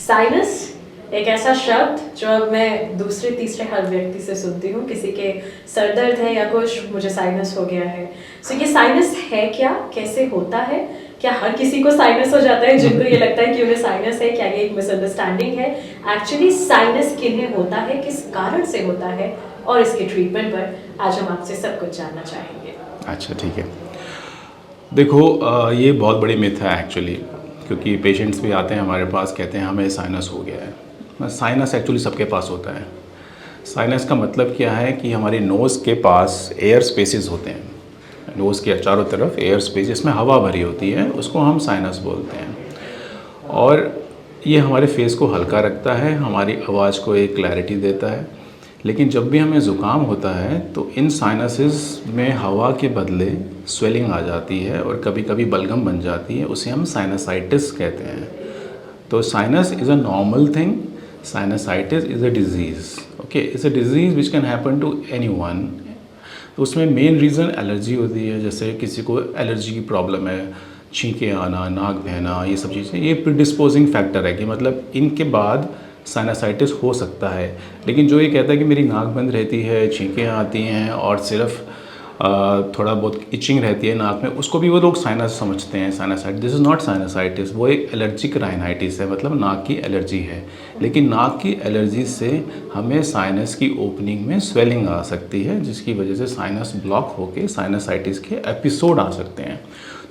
Sinus एक ऐसा शब्द जो अब मैं दूसरे तीसरे हर व्यक्ति से सुनती हूँ, किसी के सर दर्द है या कुछ, मुझे साइनस हो गया है। सो ये साइनस है क्या, कैसे होता है, क्या हर किसी को साइनस हो जाता है जिनको ये लगता है कि उन्हें साइनस है? क्या ये एक मिसअंडरस्टैंडिंग है? एक्चुअली साइनस किन्हें होता है, किस कारण से होता है, और इसके ट्रीटमेंट पर आज हम आपसे सब कुछ जानना चाहेंगे। अच्छा, ठीक है। देखो, ये बहुत बड़ी मिथ है एक्चुअली, क्योंकि पेशेंट्स भी आते हैं हमारे पास, कहते हैं हमें साइनस हो गया है। साइनस एक्चुअली सबके पास होता है। साइनस का मतलब क्या है कि हमारे नोज़ के पास एयर स्पेसेस होते हैं, नोज़ के चारों तरफ एयर स्पेस जिसमें हवा भरी होती है, उसको हम साइनस बोलते हैं। और ये हमारे फेस को हल्का रखता है, हमारी आवाज़ को एक क्लैरिटी देता है। लेकिन जब भी हमें ज़ुकाम होता है तो इन साइनसेस में हवा के बदले स्वेलिंग आ जाती है और कभी कभी बलगम बन जाती है, उसे हम साइनसाइटिस कहते हैं। तो sinus is a normal thing, sinusitis is a disease. Okay, is a disease which can happen to anyone. तो उसमें मेन रीज़न एलर्जी होती है। जैसे किसी को एलर्जी की प्रॉब्लम है, छींके आना, नाक बहना, ये सब चीज़ें, ये प्रीडिस्पोजिंग फैक्टर है कि मतलब इनके बाद साइनसाइटिस हो सकता है। लेकिन जो ये कहता है कि मेरी नाक बंद रहती है, छींकें आती हैं और सिर्फ थोड़ा बहुत इचिंग रहती है नाक में, उसको भी वो लोग साइनस समझते हैं, sinusitis. This is not sinusitis, वो एक एलर्जिक राइनाइटिस है, मतलब नाक की एलर्जी है। लेकिन नाक की एलर्जी से हमें साइनस की ओपनिंग में स्वेलिंग आ सकती है, जिसकी वजह से साइनस ब्लॉक होकर साइनसाइटिस के एपिसोड आ सकते हैं।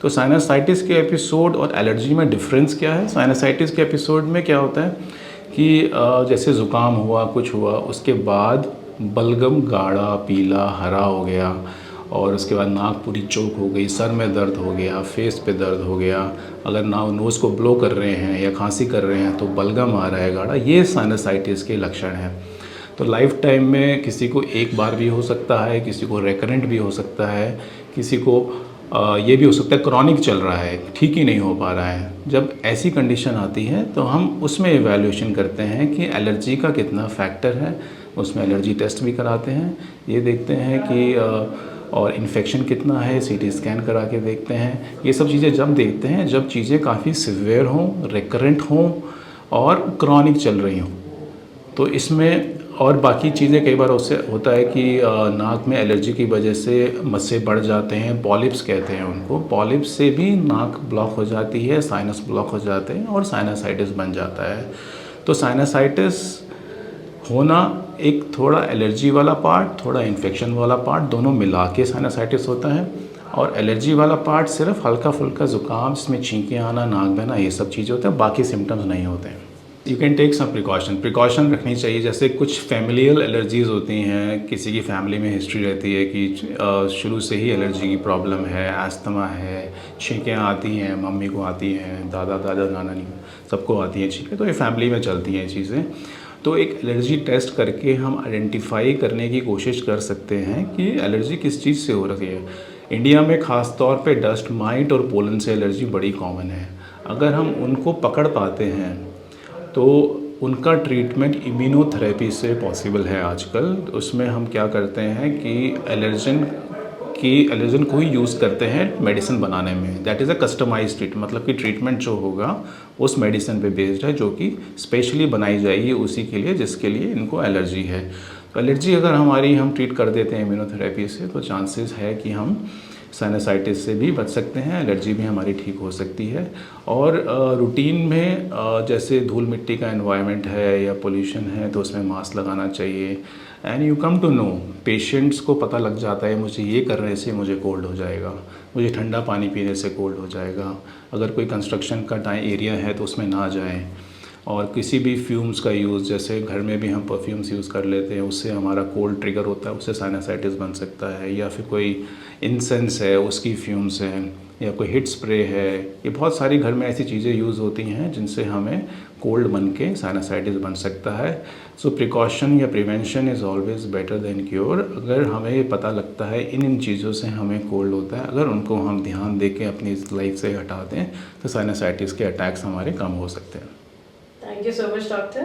तो साइनसाइटिस के एपिसोड और एलर्जी में डिफरेंस क्या है? साइनसाइटिस के एपिसोड में क्या होता है कि जैसे ज़ुकाम हुआ, कुछ हुआ, उसके बाद बलगम गाढ़ा पीला हरा हो गया, और उसके बाद नाक पूरी चौक हो गई, सर में दर्द हो गया, फेस पे दर्द हो गया, अगर नोज़ को ब्लो कर रहे हैं या खांसी कर रहे हैं तो बलगम आ रहा है गाढ़ा, ये साइनसाइटिस के लक्षण हैं। तो लाइफ टाइम में किसी को एक बार भी हो सकता है, किसी को रेकरेंट भी हो सकता है, किसी को ये भी हो सकता है क्रॉनिक चल रहा है, ठीक ही नहीं हो पा रहा है। जब ऐसी कंडीशन आती है तो हम उसमें इवैल्यूएशन करते हैं कि एलर्जी का कितना फैक्टर है, उसमें एलर्जी टेस्ट भी कराते हैं, ये देखते हैं कि और इन्फेक्शन कितना है, सीटी स्कैन करा के देखते हैं। ये सब चीज़ें जब देखते हैं जब चीज़ें काफ़ी सिवियर हों, रिकरेंट हों और क्रॉनिक चल रही हों। तो इसमें और बाकी चीज़ें कई बार उससे होता है कि नाक में एलर्जी की वजह से मस्से बढ़ जाते हैं, पॉलिप्स कहते हैं उनको, पॉलिप्स से भी नाक ब्लॉक हो जाती है, साइनस ब्लॉक हो जाते हैं और साइनसाइटिस बन जाता है। तो साइनसाइटिस होना एक थोड़ा एलर्जी वाला पार्ट, थोड़ा इन्फेक्शन वाला पार्ट, दोनों मिला के साइनसाइटिस होता है। और एलर्जी वाला पार्ट सिर्फ हल्का फुल्का ज़ुकाम, जिसमें छींके आना, नाक बहना, ये सब चीज़ें होते हैं, बाकी सिम्टम्स नहीं होते हैं। You can take some precaution रखनी चाहिए। जैसे कुछ फैमिलियल एलर्जीज़ होती हैं, किसी की फैमिली में हिस्ट्री रहती है कि शुरू से ही एलर्जी की प्रॉब्लम है, अस्थमा है, छींकें आती हैं, मम्मी को आती हैं, दादा नाना नानी सबको आती हैं छींकें, तो ये फैमिली में चलती हैं चीज़ें। तो एक एलर्जी टेस्ट करके हम आइडेंटिफाई करने की कोशिश कर सकते हैं कि एलर्जी किस चीज़ से हो रही है। इंडिया में ख़ास तौर पे डस्ट माइट और पोलन से एलर्जी बड़ी कॉमन है। अगर हम उनको पकड़ पाते हैं तो उनका ट्रीटमेंट इम्यूनोथेरेपी से पॉसिबल है आजकल। उसमें हम क्या करते हैं कि एलर्जन को ही यूज़ करते हैं मेडिसिन बनाने में। That is a customised treatment, मतलब कि ट्रीटमेंट जो होगा उस मेडिसिन पे बेस्ड है, जो कि स्पेशली बनाई जाएगी उसी के लिए जिसके लिए इनको एलर्जी है। तो एलर्जी अगर हम ट्रीट कर देते हैं इम्यूनोथेरेपी से, तो चांसेस है कि हम साइनसाइटिस से भी बच सकते हैं, एलर्जी भी हमारी ठीक हो सकती है। और रूटीन में जैसे धूल मिट्टी का एनवायरनमेंट है या पोल्यूशन है तो उसमें मास्क लगाना चाहिए। And you come to know, patients को पता लग जाता है मुझे ये करने से मुझे कोल्ड हो जाएगा, मुझे ठंडा पानी पीने से कोल्ड हो जाएगा। अगर कोई कंस्ट्रक्शन का एरिया है तो उसमें ना जाएं। और किसी भी फ्यूम्स का यूज़, जैसे घर में भी हम परफ्यूम्स यूज़ कर लेते हैं, उससे हमारा कोल्ड ट्रिगर होता है, उससे साइनसाइटिस बन सकता है। या फिर कोई इंसेंस है उसकी फ्यूम्स हैं, या कोई हिट स्प्रे है, ये बहुत सारी घर में ऐसी चीज़ें यूज़ होती हैं जिनसे हमें कोल्ड बन के साइनसाइटिस बन सकता है। सो प्रिकॉशन या prevention is always better than cure. अगर हमें ये पता लगता है इन चीज़ों से हमें कोल्ड होता है, अगर उनको हम ध्यान दे के अपनी लाइफ से हटा दें तो साइनसाइटिस के अटैक्स हमारे कम हो सकते हैं। Thank you so much, doctor.